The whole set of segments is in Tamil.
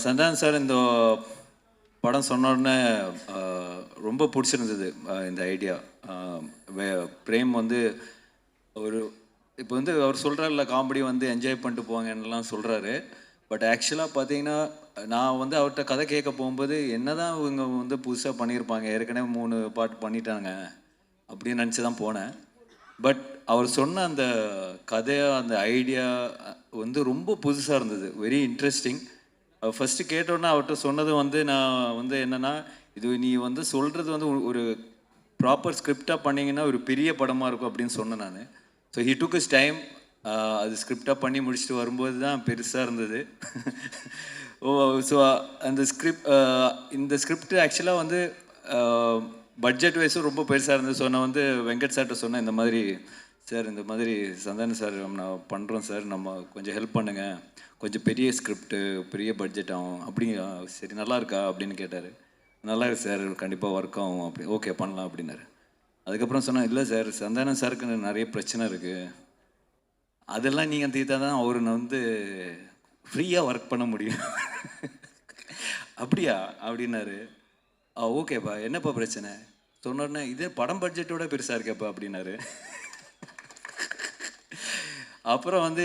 சந்தானம் சார் இந்த படம் சொன்ன உடனே ரொம்ப பிடிச்சிருந்தது இந்த ஐடியா. பிரேம் வந்து ஒரு இப்போ வந்து அவர் சொல்கிறார்ல காமெடி வந்து என்ஜாய் பண்ணிட்டு போங்கன்னெலாம் சொல்கிறாரு. பட் ஆக்சுவலாக பார்த்தீங்கன்னா நான் வந்து அவர்கிட்ட கதை கேட்க போகும்போது என்ன தான் இவங்க வந்து புதுசாக பண்ணியிருப்பாங்க, ஏற்கனவே 3 பாட்டு பண்ணிட்டாங்க அப்படின்னு நினச்சி தான் போனேன். பட் அவர் சொன்ன அந்த கதையாக அந்த ஐடியா வந்து ரொம்ப புதுசாக இருந்தது, வெரி இன்ட்ரெஸ்டிங். ஃபஸ்ட்டு கேட்டோன்னே அவர்கிட்ட சொன்னது வந்து நான் வந்து என்னென்னா, இது நீ வந்து சொல்கிறது வந்து ஒரு ப்ராப்பர் ஸ்கிரிப்டாக பண்ணிங்கன்னா ஒரு பெரிய படமாக இருக்கும் அப்படின்னு சொன்னேன் நான். So he took is time. அது ஸ்கிரிப்டாக பண்ணி முடிச்சுட்டு வரும்போது தான் பெருசாக இருந்தது. ஓ ஸோ அந்த இந்த ஸ்கிரிப்ட் ஆக்சுவலாக வந்து பட்ஜெட் வைஸும் ரொம்ப பெருசாக இருந்தது. ஸோ நான் வந்து வெங்கட் சார்கிட்ட சொன்னேன், இந்த மாதிரி சார் இந்த மாதிரி சந்தானம் சார் நான் பண்ணுறோம் சார், நம்ம கொஞ்சம் ஹெல்ப் பண்ணுங்கள், கொஞ்சம் பெரிய ஸ்கிரிப்டு பெரிய பட்ஜெட் ஆகும் அப்படிங்க. சரி நல்லா இருக்கா அப்படின்னு கேட்டார். நல்லா இருக்கு சார், கண்டிப்பாக ஒர்க் ஆகும் அப்படி, ஓகே பண்ணலாம் அப்படின்னாரு. அதுக்கப்புறம் சொன்னேன், இல்லை சார் சந்தானம் சாருக்கு நிறைய பிரச்சனை இருக்குது, அதெல்லாம் நீங்கள் தீர்த்தா தான் அவர் வந்து ஃப்ரீயாக ஒர்க் பண்ண முடியும். அப்படியா அப்படின்னாரு. ஓகேப்பா என்னப்பா பிரச்சனை சொன்னோடனே, இதே படம் பட்ஜெட்டோட பெருசாக இருக்கேப்பா அப்படின்னாரு. அப்புறம் வந்து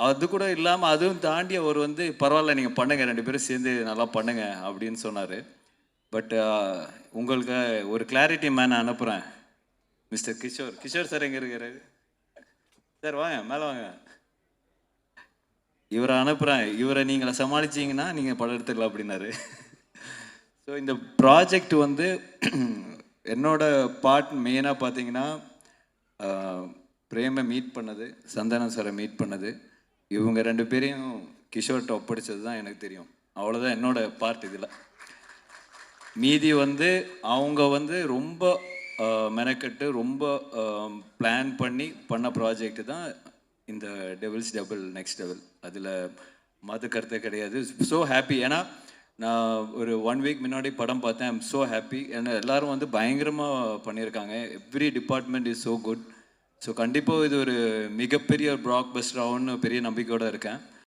அது கூட இல்லாமல் அதுவும் தாண்டி அவர் வந்து பரவாயில்ல நீங்கள் பண்ணுங்கள், 2 பேரும் சேர்ந்து நல்லா பண்ணுங்க அப்படின்னு சொன்னார். பட் உங்களுக்கு ஒரு கிளாரிட்டி மேன் அனுப்புகிறேன், மிஸ்டர் கிஷோர். கிஷோர் சார் எங்கே இருக்காரு சார்? வாங்க மேலே வாங்க. இவரை அனுப்புகிறேன், இவரை நீங்களை சமாளிச்சிங்கன்னா நீங்கள் படம் எடுத்துக்கலாம் அப்படின்னாரு. ஸோ இந்த ப்ராஜெக்ட் வந்து என்னோட பார்ட் மெயினாக பார்த்தீங்கன்னா பிரேமை மீட் பண்ணது, சந்தானம் சாரை மீட் பண்ணது, இவங்க 2 பேரையும் கிஷோர்கிட்ட ஒப்படைச்சது தான் எனக்கு தெரியும். அவ்வளோதான் என்னோட பார்ட் இதில். மீதி வந்து அவங்க வந்து ரொம்ப மெனக்கட்டு ரொம்ப பிளான் பண்ணி பண்ண ப்ராஜெக்ட் தான் இந்த டெவில்ஸ் டபுள் நெக்ஸ்ட் லெவல். அதில் மது கருத்தே கிடையாது. So happy. ஏன்னா நான் ஒரு 1 வீக் முன்னாடி படம் பார்த்தேன். I'm so happy. ஏன்னா எல்லோரும் வந்து பயங்கரமாக பண்ணியிருக்காங்க. Every department is so good. So கண்டிப்பாக இது ஒரு மிகப்பெரிய பிளாக் பஸ்டர் ஆகும்னு பெரிய நம்பிக்கையோடு இருக்கேன்.